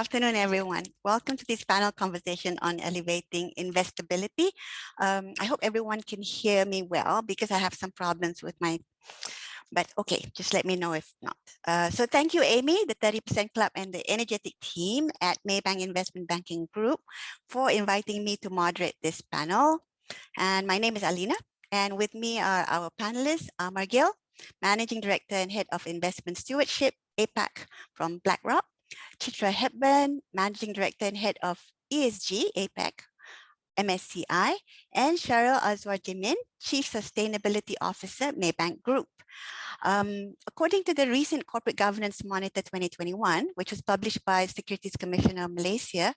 Afternoon, everyone. Welcome to this panel conversation on elevating investability. I hope everyone can hear me well because I have some problems with my, but okay, just let me know if not. So thank you, Amy, the 30% Club and the energetic team at Maybank Investment Banking Group for inviting me to moderate this panel. And my name is Alina, and with me are our panelists, Amar Gill, Managing Director and Head of Investment Stewardship, APAC from BlackRock, Chitra Hepburn, Managing Director and Head of ESG, APAC, MSCI, and Shahril Azuar Jimin, Chief Sustainability Officer, Maybank Group. According to the recent Corporate Governance Monitor 2021, which was published by Securities Commissioner of Malaysia,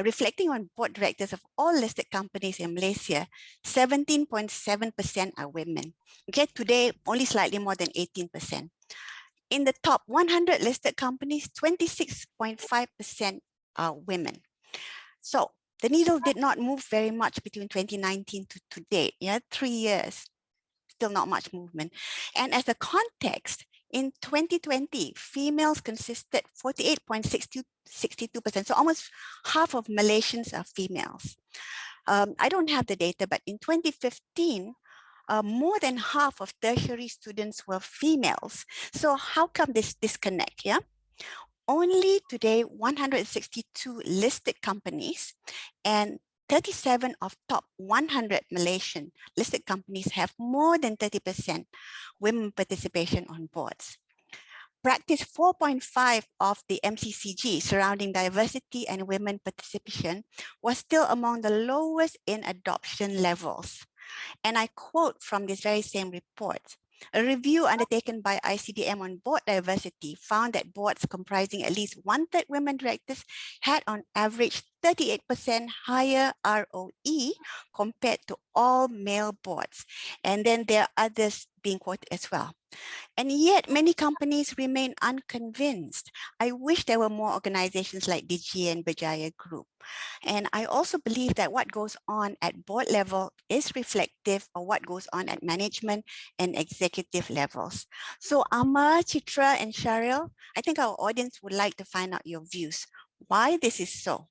reflecting on board directors of all listed companies in Malaysia, 17.7% are women. Okay, today only slightly more than 18%. In the top 100 listed companies, 26.5% are women. So the needle did not move very much between 2019 to date, 3 years, still not much movement. And as a context, in 2020, females consisted 48.62%, so almost half of Malaysians are females. I don't have the data, but in 2015, more than half of tertiary students were females. So how come this disconnect? Yeah, only today 162 listed companies and 37 of top 100 Malaysian listed companies have more than 30% women participation on boards. Practice 4.5 of the MCCG surrounding diversity and women participation was still among the lowest in adoption levels. And I quote from this very same report, a review undertaken by ICDM on board diversity found that boards comprising at least 1/3 women directors had on average 38% higher ROE compared to all male boards. And then there are others being quoted as well. And yet many companies remain unconvinced. I wish there were more organizations like DG and Berjaya Group. And I also believe that what goes on at board level is reflective of what goes on at management and executive levels. So Amar, Chitra, and Shahril, I think our audience would like to find out your views. Why this is so?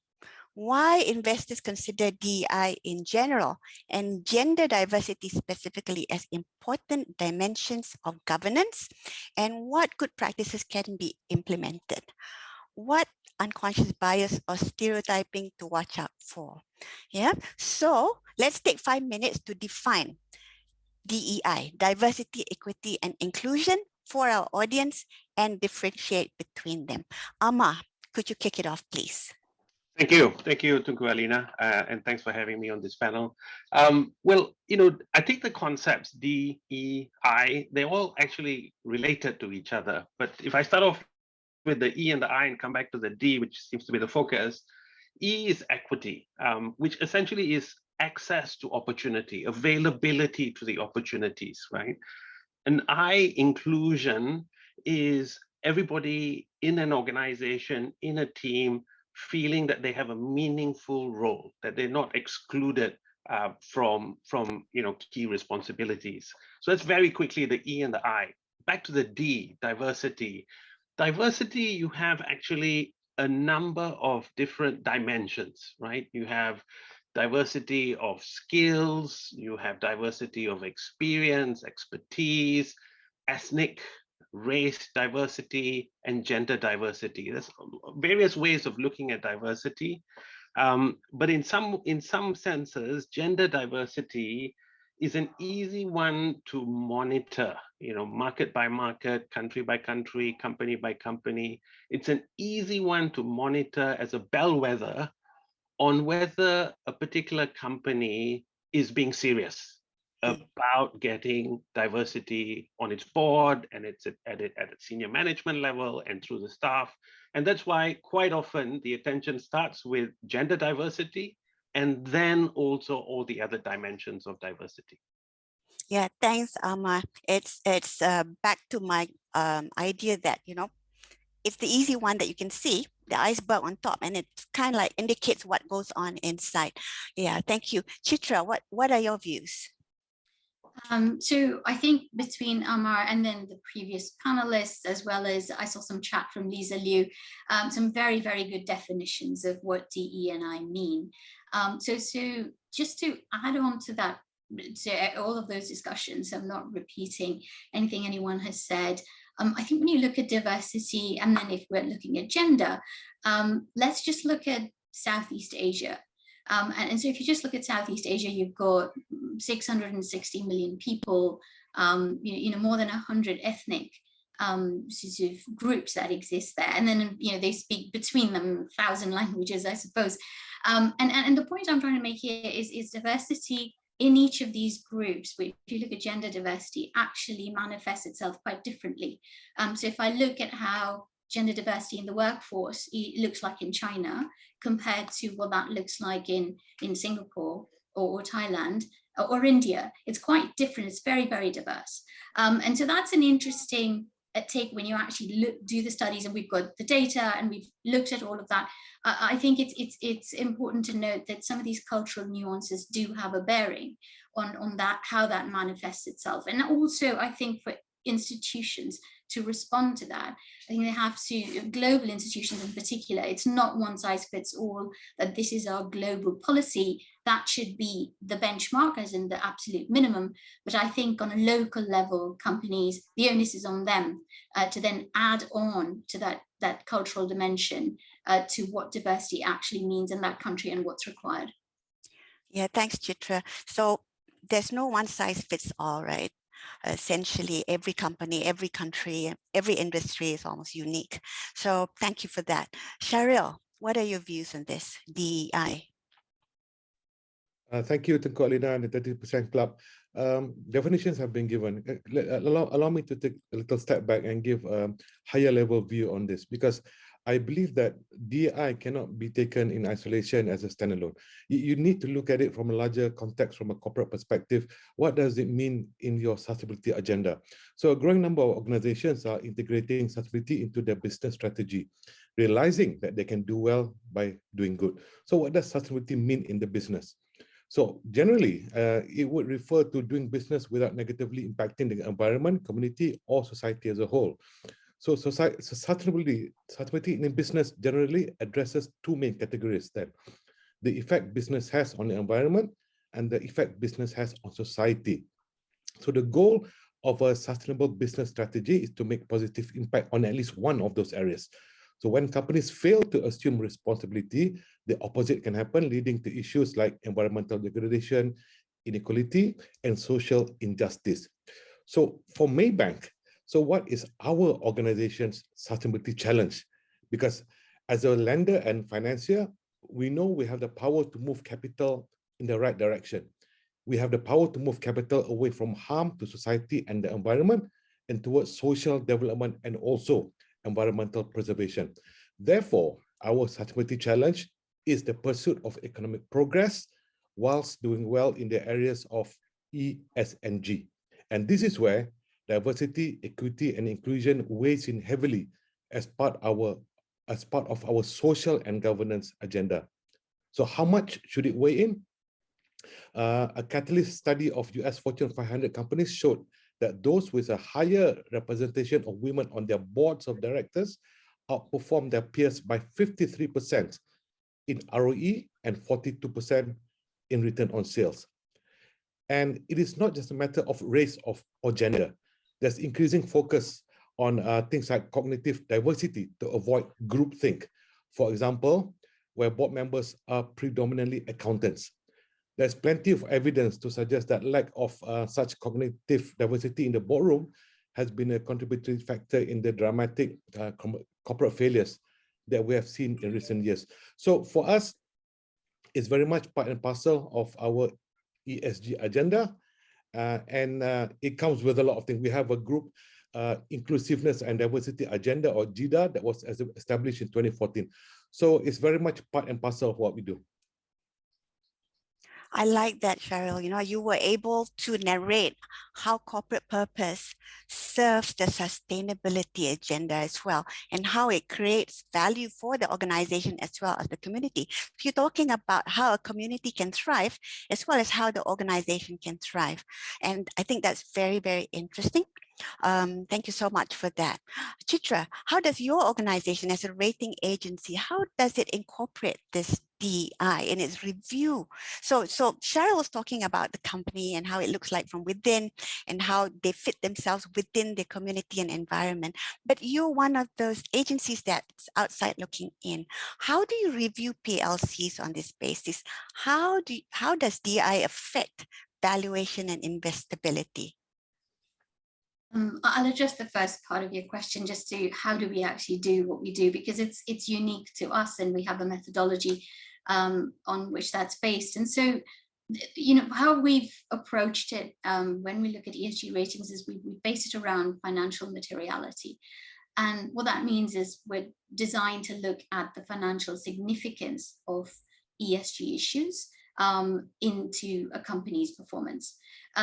Why investors consider DEI in general and gender diversity specifically as important dimensions of governance, and what good practices can be implemented? What unconscious bias or stereotyping to watch out for? Yeah, so let's take 5 minutes to define DEI, diversity, equity, and inclusion for our audience and differentiate between them. Amar, could you kick it off, please? Thank you, Tunku Alina, and thanks for having me on this panel. Well, I think the concepts DEI, they're all actually related to each other. But if I start off with the E and the I and come back to the D, which seems to be the focus, E is equity, which essentially is access to opportunity, availability to the opportunities, right? And I, inclusion, is everybody in an organization, in a team, feeling that they have a meaningful role, that they're not excluded from key responsibilities. So that's very quickly the E and the I. Back to the D, diversity. Diversity, you have actually a number of different dimensions, right? You have diversity of skills, you have diversity of experience, expertise, ethnic, race diversity, and gender diversity. There's various ways of looking at diversity, but in some senses, gender diversity is an easy one to monitor. Market by market, country by country, company by company. It's an easy one to monitor as a bellwether on whether a particular company is being serious about getting diversity on its board and it's at its senior management level and through the staff. And that's why quite often the attention starts with gender diversity and then also all the other dimensions of diversity. Yeah, thanks, Amar. It's back to my idea that, it's the easy one that you can see, the iceberg on top, and it kind of like indicates what goes on inside. Yeah, thank you. Chitra, what are your views? So I think between Amar and then the previous panelists, as well as I saw some chat from Lisa Liu, some very, very good definitions of what DE&I mean. So just to add on to that, to all of those discussions, I'm not repeating anything anyone has said. I think when you look at diversity, and then if we're looking at gender, let's just look at Southeast Asia. And so if you just look at Southeast Asia, you've got 660 million people, more than 100 ethnic sort of groups that exist there. And then, they speak between them 1,000 languages, I suppose. And the point I'm trying to make here is diversity in each of these groups, which if you look at gender diversity, actually manifests itself quite differently. So if I look at how gender diversity in the workforce it looks like in China compared to what that looks like in Singapore or Thailand or India, it's quite different. It's very, very diverse. And so that's an interesting take when you actually do the studies, and we've got the data and we've looked at all of that. I think it's important to note that some of these cultural nuances do have a bearing on that, how that manifests itself. And also, I think for institutions to respond to that, I think they have to, global institutions in particular, it's not one size fits all, that this is our global policy, that should be the benchmark as in the absolute minimum. But I think on a local level, companies, the onus is on them to then add on to that cultural dimension to what diversity actually means in that country and what's required. Yeah, thanks, Chitra. So there's no one size fits all, right? Essentially, every company, every country, every industry is almost unique. So thank you for that. Shahril, what are your views on this, DEI? Thank you, Tunku Alina and the 30% Club. Definitions have been given. Allow me to take a little step back and give a higher level view on this, because I believe that DEI cannot be taken in isolation as a standalone. You need to look at it from a larger context, from a corporate perspective. What does it mean in your sustainability agenda? So a growing number of organizations are integrating sustainability into their business strategy, realizing that they can do well by doing good. So what does sustainability mean in the business? So generally, it would refer to doing business without negatively impacting the environment, community, or society as a whole. So sustainability in business generally addresses two main categories: that the effect business has on the environment and the effect business has on society. So the goal of a sustainable business strategy is to make positive impact on at least one of those areas. So when companies fail to assume responsibility, the opposite can happen, leading to issues like environmental degradation, inequality, and social injustice. So for Maybank, so what is our organization's sustainability challenge? Because as a lender and financier, we know we have the power to move capital in the right direction. We have the power to move capital away from harm to society and the environment and towards social development and also environmental preservation. Therefore, our sustainability challenge is the pursuit of economic progress whilst doing well in the areas of E, S, and G. And this is where diversity, equity, and inclusion weighs in heavily as part of our social and governance agenda. So how much should it weigh in? A Catalyst study of US Fortune 500 companies showed that those with a higher representation of women on their boards of directors outperform their peers by 53% in ROE and 42% in return on sales. And it is not just a matter of race or gender. There's increasing focus on things like cognitive diversity to avoid groupthink. For example, where board members are predominantly accountants. There's plenty of evidence to suggest that lack of such cognitive diversity in the boardroom has been a contributory factor in the dramatic corporate failures that we have seen in recent years. So for us, it's very much part and parcel of our ESG agenda, and it comes with a lot of things. We have a group inclusiveness and diversity agenda, or GIDA, that was established in 2014. So it's very much part and parcel of what we do. I like that, Shahril. You know, you were able to narrate how corporate purpose serves the sustainability agenda as well, and how it creates value for the organization as well as the community. So you're talking about how a community can thrive as well as how the organization can thrive. And I think that's very, very interesting. Thank you so much for that. Chitra, how does your organization as a rating agency, how does it incorporate this DEI in its review? So Shahril was talking about the company and how it looks like from within and how they fit themselves within the community and environment. But you're one of those agencies that's outside looking in. How do you review PLCs on this basis? How does DEI affect valuation and investability? I'll address the first part of your question, just to how do we actually do what we do, because it's unique to us and we have a methodology on which that's based. And so, you know, how we've approached it when we look at ESG ratings is we base it around financial materiality. And what that means is we're designed to look at the financial significance of ESG issues into a company's performance.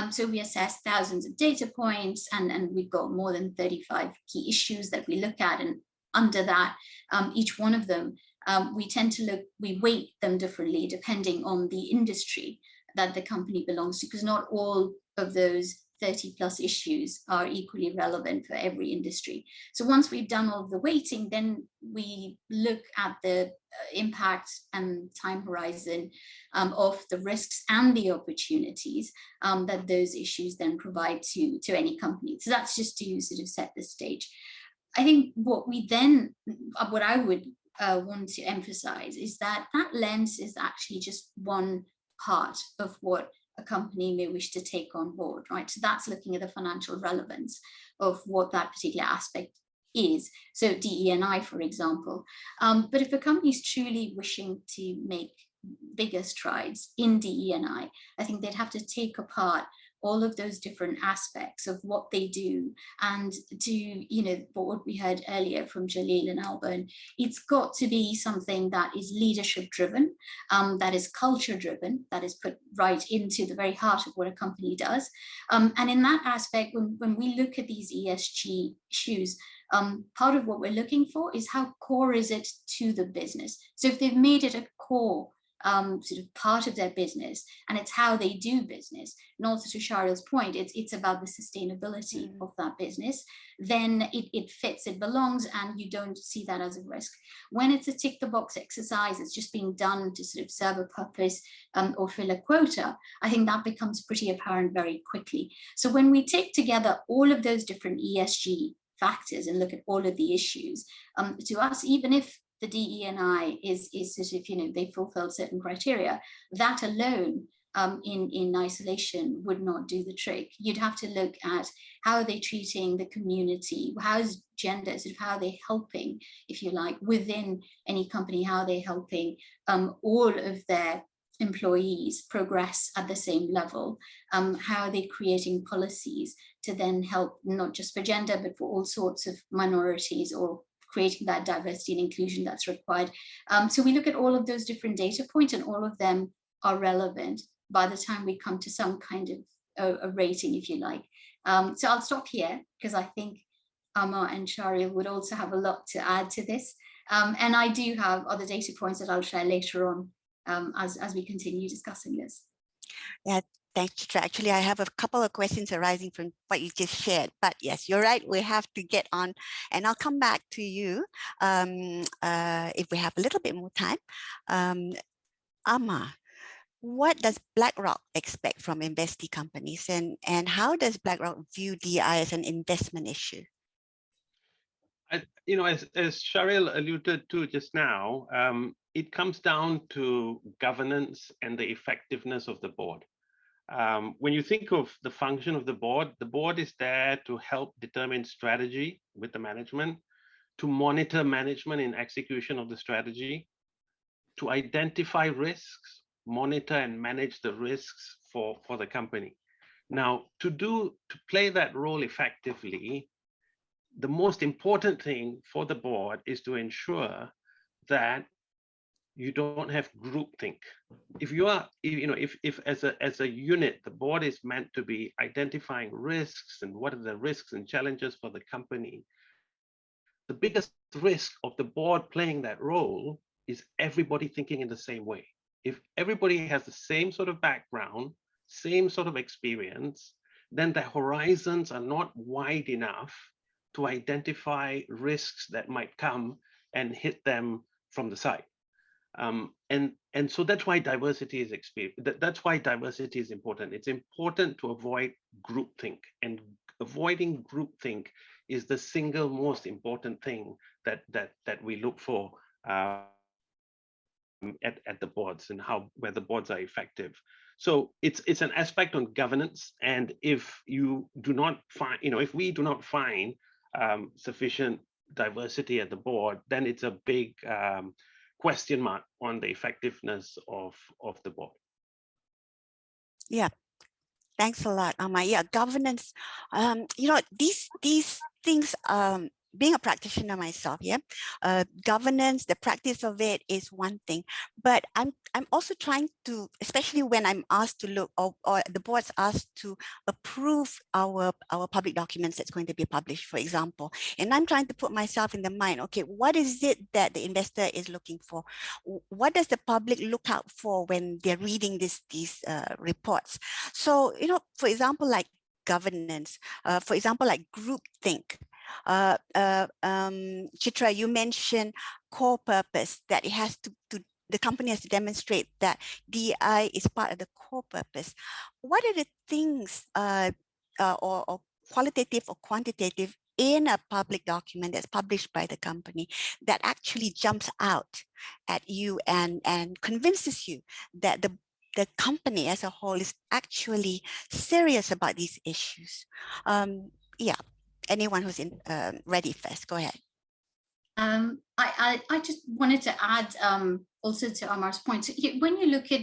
So we assess thousands of data points, and we've got more than 35 key issues that we look at. And under that, each one of them, we weight them differently depending on the industry that the company belongs to, because not all of those 30 plus issues are equally relevant for every industry. So once we've done all of the weighting, then we look at the impact and time horizon of the risks and the opportunities that those issues then provide to any company. So that's just to sort of set the stage. I think what I would want to emphasize is that lens is actually just one part of what a company may wish to take on board, right? So that's looking at the financial relevance of what that particular aspect is. So DE&I, for example. But if a company is truly wishing to make bigger strides in DE&I, I think they'd have to take apart all of those different aspects of what they do, and to, you know, what we heard earlier from Jalil and Alban, it's got to be something that is leadership driven, that is culture driven, that is put right into the very heart of what a company does. And in that aspect, when we look at these ESG issues, part of what we're looking for is how core is it to the business. So if they've made it a core sort of part of their business, and it's how they do business, and also to Shahril's point, it's about the sustainability of that business, then it fits, it belongs, and you don't see that as a risk. When it's a tick the box exercise, it's just being done to sort of serve a purpose or fill a quota, I think that becomes pretty apparent very quickly. So when we take together all of those different ESG factors and look at all of the issues, to us, even if the DE&I is sort of, you know, they fulfill certain criteria, that alone in isolation would not do the trick. You'd have to look at how are they treating the community, how's gender, sort of how are they helping, if you like, within any company, how are they helping all of their employees progress at the same level, how are they creating policies to then help not just for gender, but for all sorts of minorities, or creating that diversity and inclusion that's required. So we look at all of those different data points, and all of them are relevant by the time we come to some kind of a rating, if you like. So I'll stop here, because I think Amar and Shahril would also have a lot to add to this. And I do have other data points that I'll share later on as we continue discussing this. Yeah. Thanks, Chitra. Actually, I have a couple of questions arising from what you just shared, but yes, you're right. We have to get on, and I'll come back to you if we have a little bit more time. Amar, what does BlackRock expect from investee companies, and how does BlackRock view DEI as an investment issue? You know, as Shahril alluded to just now, it comes down to governance and the effectiveness of the board. When you think of the function of the board is there to help determine strategy with the management, to monitor management in execution of the strategy, to identify risks, monitor and manage the risks for the company. Now, to play that role effectively, the most important thing for the board is to ensure that you don't have groupthink. If you are, if as a unit, the board is meant to be identifying risks and what are the risks and challenges for the company, the biggest risk of the board playing that role is everybody thinking in the same way. If everybody has the same sort of background, same sort of experience, then the horizons are not wide enough to identify risks that might come and hit them from the side. And so that's why diversity is that's why diversity is important. It's important to avoid groupthink, and avoiding groupthink is the single most important thing that we look for at the boards, and where the boards are effective. So it's an aspect on governance, and if you do not find, if we do not find sufficient diversity at the board, then it's a big question mark on the effectiveness of the board. Yeah, thanks a lot, Amar. Yeah, governance. These things. Being a practitioner myself, governance, the practice of it is one thing, but I'm also trying to, especially when I'm asked to look, or the board's asked to approve our public documents that's going to be published, for example, and I'm trying to put myself in the mind, okay, what is it that the investor is looking for? What does the public look out for when they're reading these reports? So, for example, like governance, for example, like groupthink. Chitra, you mentioned core purpose, that it has to the company has to demonstrate that DEI is part of the core purpose. What are the things or qualitative or quantitative in a public document that's published by the company that actually jumps out at you and convinces you that the company as a whole is actually serious about these issues? Yeah. Anyone who's ready first, go ahead. I just wanted to add also to Amar's point. So when you look at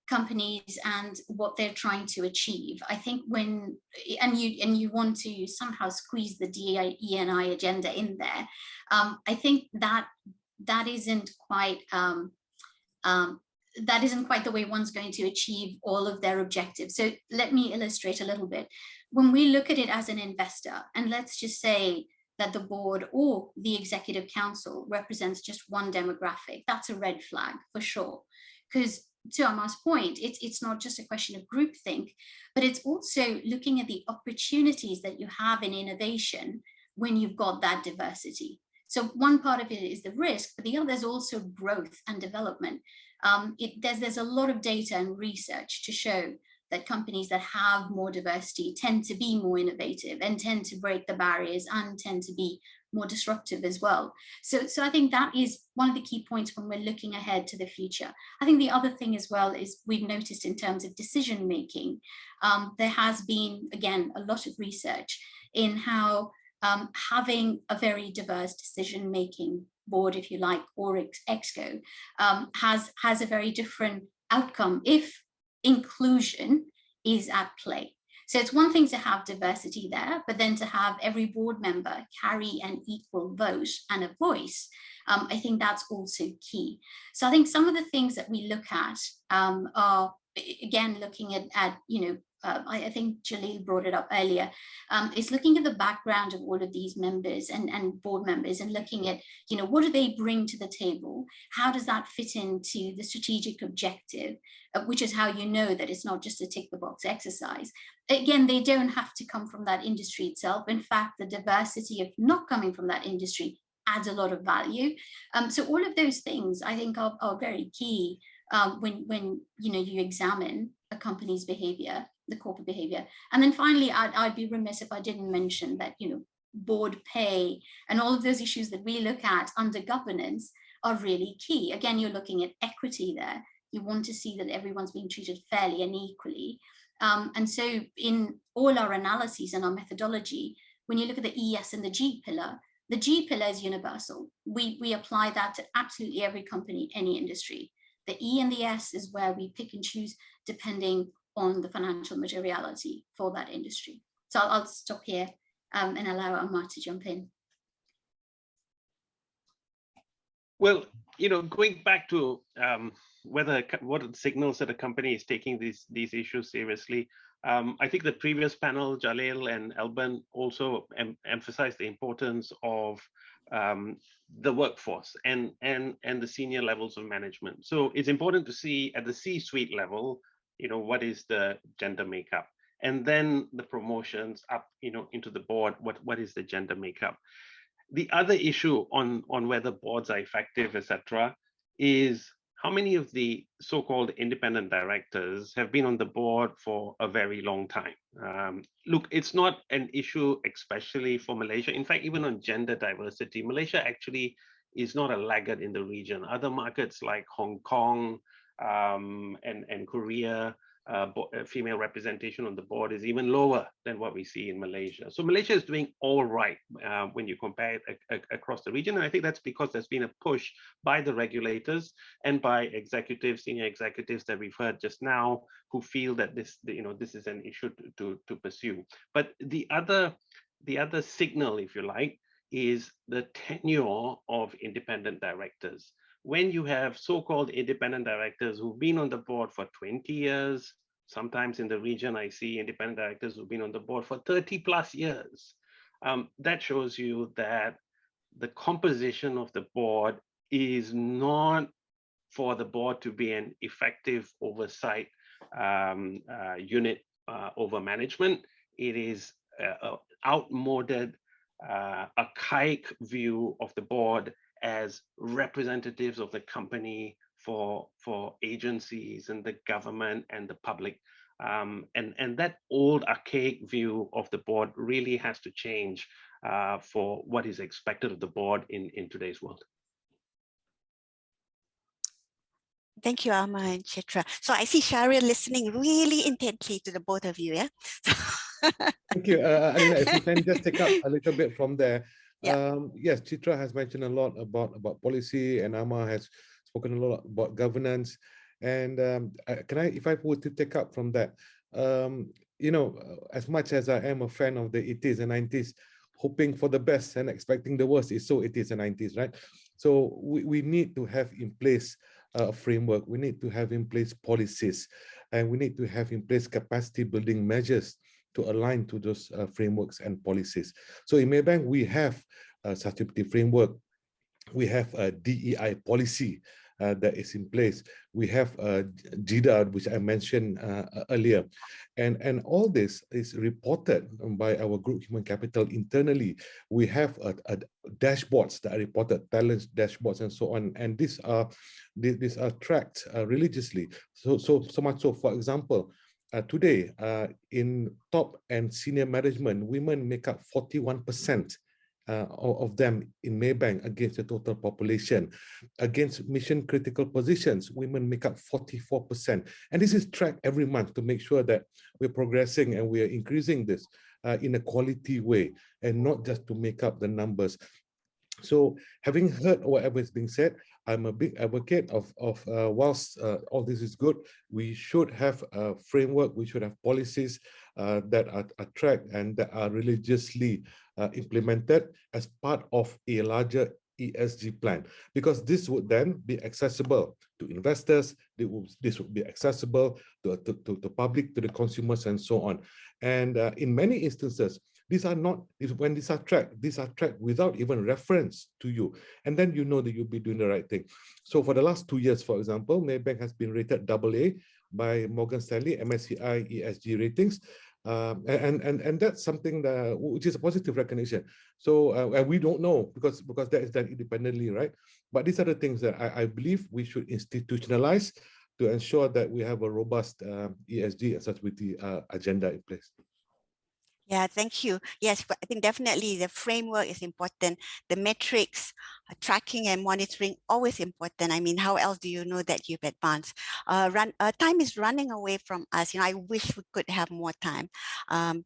companies and what they're trying to achieve, I think when you want to somehow squeeze the DE&I agenda in there, I think that isn't quite the way one's going to achieve all of their objectives. So let me illustrate a little bit. When we look at it as an investor, and let's just say that the board or the executive council represents just one demographic, that's a red flag for sure. Because to Amar's point, it's not just a question of groupthink, but it's also looking at the opportunities that you have in innovation when you've got that diversity. So one part of it is the risk, but the other is also growth and development. There's a lot of data and research to show that companies that have more diversity tend to be more innovative and tend to break the barriers and tend to be more disruptive as well. So I think that is one of the key points when we're looking ahead to the future. I think the other thing as well is we've noticed in terms of decision making, there has been, again, a lot of research in how having a very diverse decision making board, if you like, or exco, has a very different outcome if inclusion is at play. So it's one thing to have diversity there, but then to have every board member carry an equal vote and a voice, I think that's also key. So I think some of the things that we look at are, again, looking at I think Jalil brought it up earlier, is looking at the background of all of these members and board members and looking at, what do they bring to the table? How does that fit into the strategic objective, which is how you know that it's not just a tick the box exercise. Again, they don't have to come from that industry itself. In fact, the diversity of not coming from that industry adds a lot of value. So all of those things I think are very key when you examine a company's behavior, the corporate behavior. And then finally, I'd be remiss if I didn't mention that, board pay and all of those issues that we look at under governance are really key. Again, you're looking at equity there. You want to see that everyone's being treated fairly and equally. And so in all our analyses and our methodology, when you look at the ES and the G pillar is universal. We apply that to absolutely every company, any industry. The E and the S is where we pick and choose depending on the financial materiality for that industry. So I'll stop here and allow Amar to jump in. Well, going back to what are the signals that a company is taking these issues seriously. I think the previous panel, Jalil and Alban, also emphasized the importance of the workforce and the senior levels of management. So it's important to see at the C-suite level, what is the gender makeup, and then the promotions up, into the board. What is the gender makeup? The other issue on whether boards are effective, etc., is how many of the so-called independent directors have been on the board for a very long time. Look, it's not an issue especially for Malaysia. In fact, even on gender diversity, Malaysia actually is not a laggard in the region. Other markets like Hong Kong and Korea, female representation on the board is even lower than what we see in Malaysia. So Malaysia is doing all right when you compare it across the region. And I think that's because there's been a push by the regulators and by executives, senior executives that we've heard just now, who feel that this is an issue to pursue. But the other signal, if you like, is the tenure of independent directors. When you have so-called independent directors who've been on the board for 20 years, sometimes in the region, I see independent directors who've been on the board for 30 plus years. That shows you that the composition of the board is not for the board to be an effective oversight unit over management. It is an outmoded, archaic view of the board as representatives of the company for agencies and the government and the public. And that old archaic view of the board really has to change for what is expected of the board in today's world. Thank you, Amar and Chitra. So I see Shahril listening really intently to the both of you, yeah? Thank you. Alina, if you can just take up a little bit from there. Yeah. Yes, Chitra has mentioned a lot about policy, and Amar has spoken a lot about governance. And if I were to take up from that, as much as I am a fan of the 80s and 90s, hoping for the best and expecting the worst is so 80s and 90s, right? So we need to have in place a framework. We need to have in place policies, and we need to have in place capacity building measures to align to those frameworks and policies. So in Maybank, we have a Sativity framework. We have a DEI policy that is in place. We have GIDA, which I mentioned earlier. And all this is reported by our group human capital internally. We have dashboards that are reported, talent dashboards and so on. And these are tracked religiously. So much so, for example, today, in top and senior management, women make up 41% of them in Maybank against the total population. Against mission critical positions, women make up 44%. And this is tracked every month to make sure that we're progressing and we are increasing this in a quality way and not just to make up the numbers. So having heard whatever is being said, I'm a big advocate of whilst all this is good, we should have a framework, we should have policies that are tracked and that are religiously implemented as part of a larger ESG plan, because this would then be accessible to investors, this would be accessible to the public, to the consumers, and so on. And in many instances, when these are tracked without even reference to you, and then you know that you'll be doing the right thing. So for the last 2 years, for example, Maybank has been rated AA by Morgan Stanley MSCI ESG ratings, and that's something which is a positive recognition. So and we don't know because that is done independently, right? But these are the things that I believe we should institutionalize to ensure that we have a robust ESG and sustainability agenda in place. Yeah, thank you. Yes, I think definitely the framework is important. The metrics, tracking and monitoring, always important. I mean, how else do you know that you've advanced? Time is running away from us. I wish we could have more time.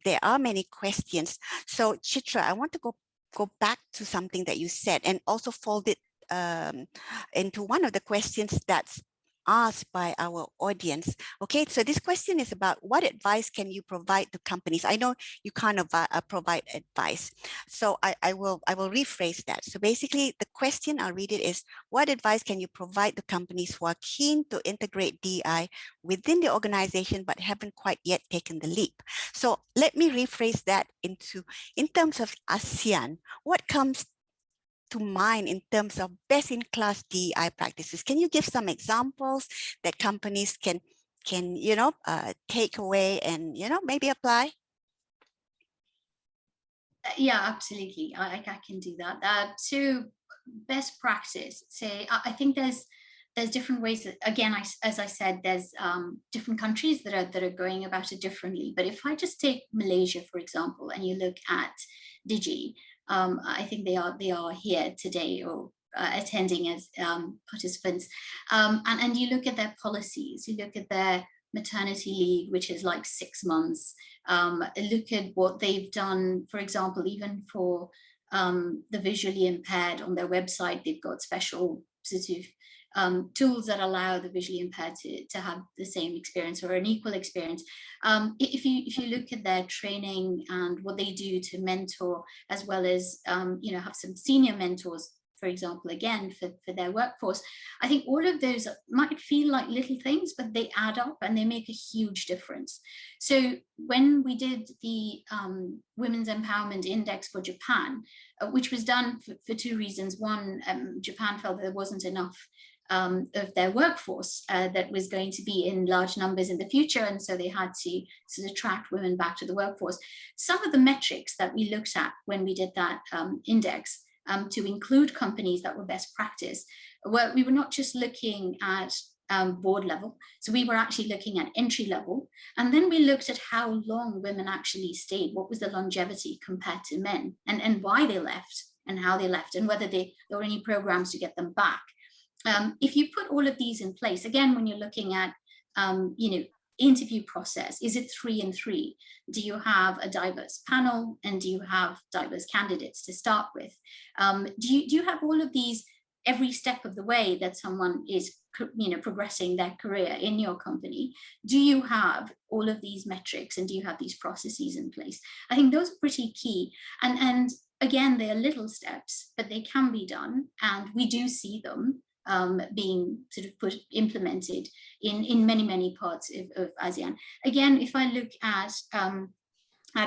There are many questions. So Chitra, I want to go back to something that you said and also fold it into one of the questions that's asked by our audience. Okay, so this question is about what advice can you provide to companies? I know you can't provide advice, so I will rephrase that. So basically, the question, I'll read it, is what advice can you provide to companies who are keen to integrate DEI within the organization but haven't quite yet taken the leap? So let me rephrase that into, in terms of ASEAN, what comes to mind in terms of best-in-class DEI practices? Can you give some examples that companies can take away and maybe apply? Yeah, absolutely. I can do that. So best practice. Say, I think there's different ways that, again, as I said, there's different countries that are going about it differently. But if I just take Malaysia, for example, and you look at Digi, I think they are here today, or attending as participants, and you look at their policies, you look at their maternity leave, which is like 6 months. Look at what they've done, for example, even for the visually impaired. On their website, they've got special sort of tools that allow the visually impaired to have the same experience or an equal experience. If you look at their training and what they do to mentor, as well as have some senior mentors, for example, again, for their workforce, I think all of those might feel like little things, but they add up and they make a huge difference. So when we did the Women's Empowerment Index for Japan, which was done for 2 reasons. One, Japan felt that there wasn't enough of their workforce that was going to be in large numbers in the future, and so they had to sort of attract women back to the workforce. Some of the metrics that we looked at when we did that index, to include companies that were best practice, where we were not just looking at board level, so we were actually looking at entry level, and then we looked at how long women actually stayed, what was the longevity compared to men, and why they left and how they left, and whether there were any programs to get them back. If you put all of these in place, again, when you're looking at interview process, is it 3 and 3? Do you have a diverse panel, and do you have diverse candidates to start with? Do you have all of these every step of the way that someone is progressing their career in your company? Do you have all of these metrics, and do you have these processes in place? I think those are pretty key, and again, they are little steps, but they can be done, and we do see them being sort of implemented in many parts of ASEAN. Again, if I look at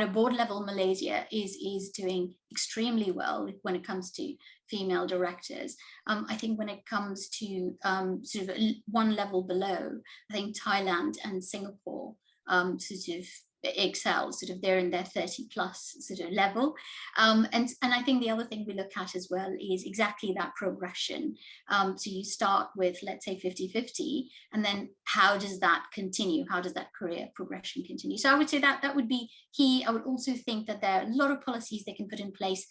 a board level, Malaysia is doing extremely well when it comes to female directors. I think when it comes to sort of one level below, I think Thailand and Singapore sort of excel, sort of they're in their 30+ sort of level. And I think the other thing we look at as well is exactly that progression. So you start with, let's say, 50-50, and then how does that continue? How does that career progression continue? So I would say that would be key. I would also think that there are a lot of policies they can put in place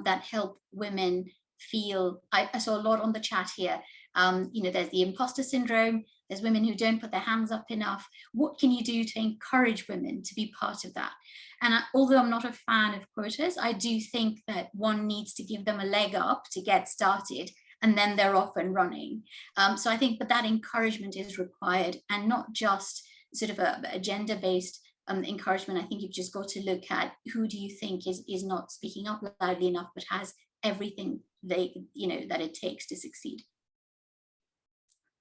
that help women feel, I saw a lot on the chat here, there's the imposter syndrome, there's women who don't put their hands up enough. What can you do to encourage women to be part of that? And although I'm not a fan of quotas, I do think that one needs to give them a leg up to get started, and then they're off and running. So I think that encouragement is required, and not just sort of a gender-based encouragement. I think you've just got to look at who do you think is not speaking up loudly enough, but has everything that it takes to succeed.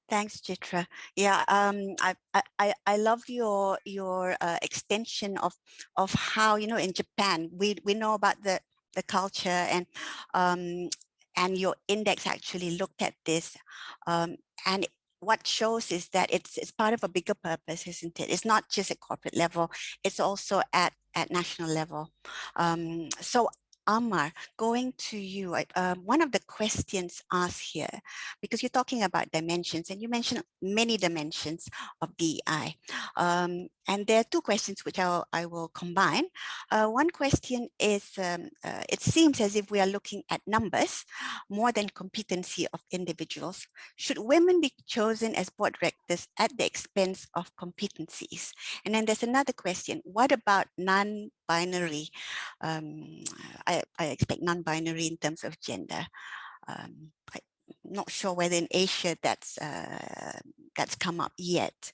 Thanks, Chitra. Yeah, I love your extension of how in Japan we know about the culture, and your index actually looked at this, and what shows is that it's part of a bigger purpose, isn't it? It's not just at corporate level; it's also at national level. So Amar, going to you, one of the questions asked here, because you're talking about dimensions, and you mentioned many dimensions of DEI, and there are 2 questions which I will combine. One question is, it seems as if we are looking at numbers more than competency of individuals. Should women be chosen as board directors at the expense of competencies? And then there's another question, what about non-binary? I expect non-binary in terms of gender. I'm not sure whether in Asia that's that's come up yet.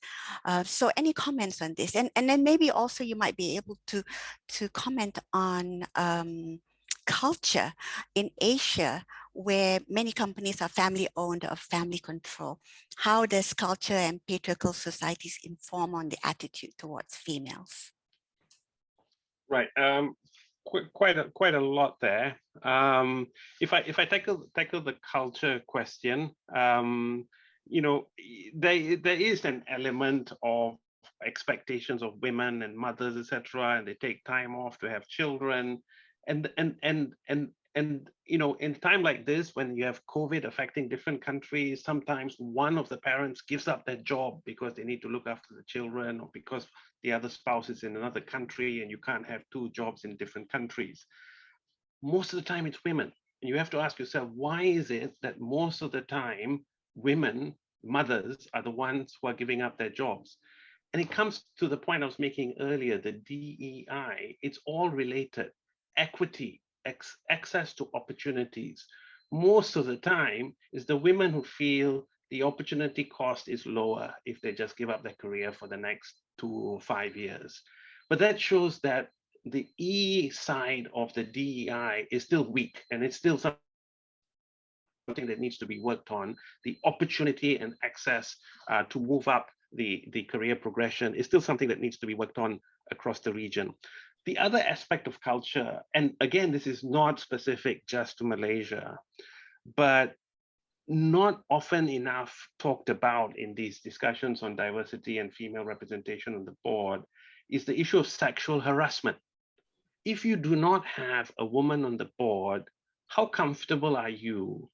So any comments on this? And then maybe also you might be able to comment on culture in Asia, where many companies are family owned or family controlled. How does culture and patriarchal societies inform on the attitude towards females? Right. Quite a lot there. If I tackle the culture question, you know, there is an element of expectations of women and mothers, etc., and they take time off to have children, and you know, in time like this, when you have COVID affecting different countries, sometimes one of the parents gives up their job because they need to look after the children, or because the other spouse is in another country and you can't have two jobs in different countries. Most of the time it's women. And you have to ask yourself, why is it that most of the time women, mothers, are the ones who are giving up their jobs? And it comes to the point I was making earlier, the DEI, it's all related. Equity, access to opportunities. Most of the time, it's the women who feel the opportunity cost is lower if they just give up their career for the next 2 or 5 years. But that shows that the E side of the DEI is still weak, and it's still something that needs to be worked on. The opportunity and access to move up the career progression is still something that needs to be worked on across the region. The other aspect of culture, and again, this is not specific just to Malaysia, but not often enough talked about in these discussions on diversity and female representation on the board, is the issue of sexual harassment. If you do not have a woman on the board, how comfortable are you,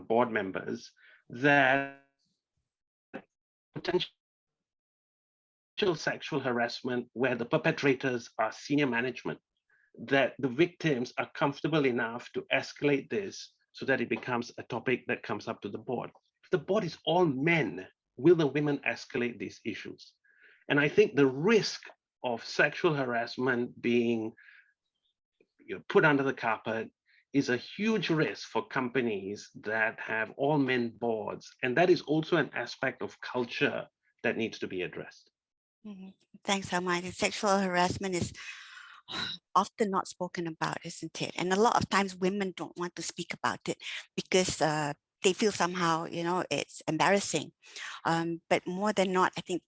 board members, that potential sexual harassment where the perpetrators are senior management, that the victims are comfortable enough to escalate this so that it becomes a topic that comes up to the board? If the board is all men, will the women escalate these issues? And I think the risk of sexual harassment being put under the carpet is a huge risk for companies that have all men boards. And that is also an aspect of culture that needs to be addressed. Mm-hmm. Thanks, Amar. Sexual harassment is often not spoken about, isn't it? And a lot of times women don't want to speak about it because they feel somehow, it's embarrassing. But more than not, I think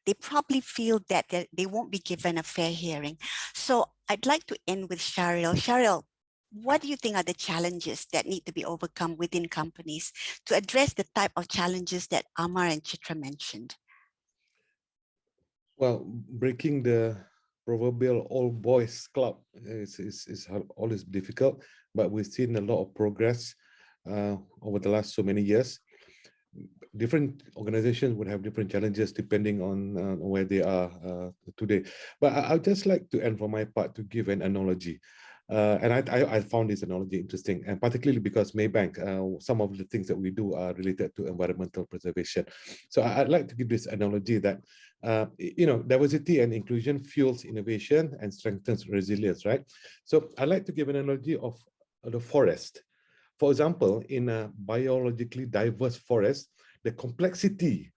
they probably feel that they won't be given a fair hearing. So I'd like to end with Shahril. Shahril, what do you think are the challenges that need to be overcome within companies to address the type of challenges that Amar and Chitra mentioned? Well, breaking the proverbial all boys club is always difficult, but we've seen a lot of progress over the last so many years. Different organizations would have different challenges depending on where they are today. But I'd just like to end for my part to give an analogy. And I found this analogy interesting, and particularly because Maybank, some of the things that we do are related to environmental preservation. So I'd like to give this analogy that, diversity and inclusion fuels innovation and strengthens resilience, right? So I'd like to give an analogy of the forest. For example, in a biologically diverse forest, the complexity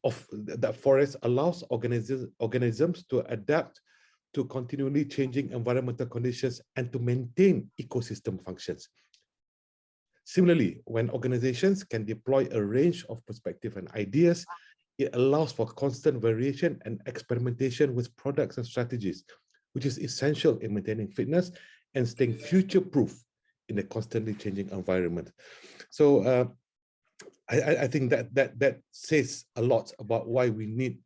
of that forest allows organisms to adapt to continually changing environmental conditions and to maintain ecosystem functions. Similarly, when organizations can deploy a range of perspectives and ideas, it allows for constant variation and experimentation with products and strategies, which is essential in maintaining fitness and staying future-proof in a constantly changing environment. So I think that says a lot about why we need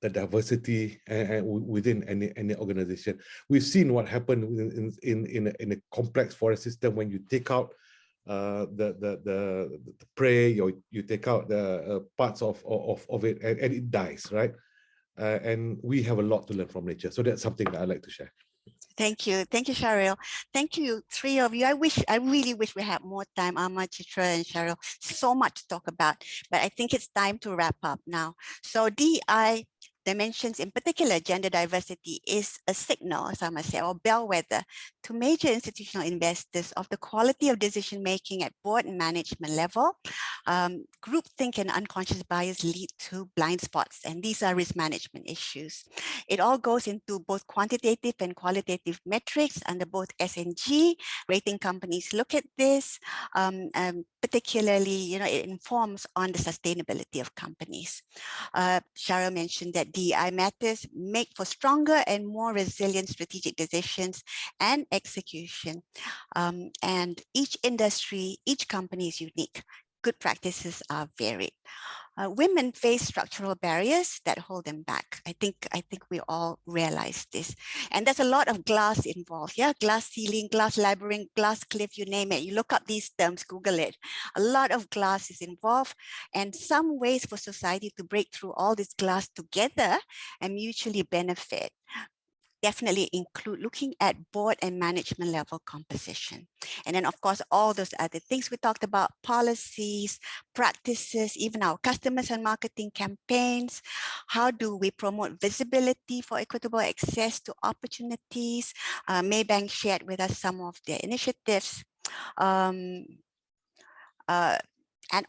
the diversity within any organization. We've seen what happened in a complex forest system when you take out the prey, or you take out the parts of it, and it dies, right? And we have a lot to learn from nature. So that's something that I like to share. Thank you, Shahril. Thank you, three of you. I really wish we had more time, Amar, Chitra, and Shahril. So much to talk about, but I think it's time to wrap up now. So DEI dimensions, in particular, gender diversity, is a signal, as I must say, or bellwether to major institutional investors of the quality of decision making at board and management level. Groupthink and unconscious bias lead to blind spots, and these are risk management issues. It all goes into both quantitative and qualitative metrics under both S&G. Rating companies look at this, particularly, it informs on the sustainability of companies. Shahril mentioned that DEI matters make for stronger and more resilient strategic decisions and execution. And each industry, each company is unique. Good practices are varied. Women face structural barriers that hold them back. I think we all realize this. And there's a lot of glass involved. Yeah, glass ceiling, glass labyrinth, glass cliff, you name it. You look up these terms, Google it. A lot of glass is involved, and some ways for society to break through all this glass together and mutually benefit definitely include looking at board and management level composition. And then, of course, all those other things we talked about, policies, practices, even our customers and marketing campaigns. How do we promote visibility for equitable access to opportunities? Maybank shared with us some of their initiatives. And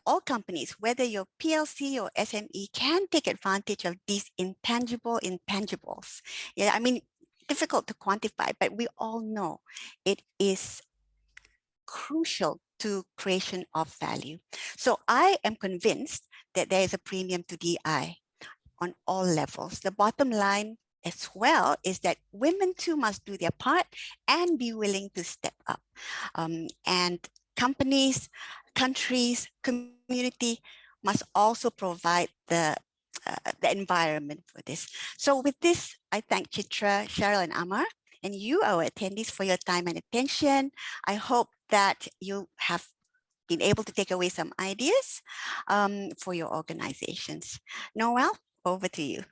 all companies, whether you're PLC or SME, can take advantage of these intangibles. Yeah, I mean, difficult to quantify, but we all know it is crucial to creation of value. So I am convinced that there is a premium to DI on all levels. The bottom line as well is that women too must do their part and be willing to step up. And companies, countries, community must also provide the environment for this. So with this, I thank Chitra, Shahril, and Amar, and you, our attendees, for your time and attention. I hope that you have been able to take away some ideas for your organizations. Noel, over to you.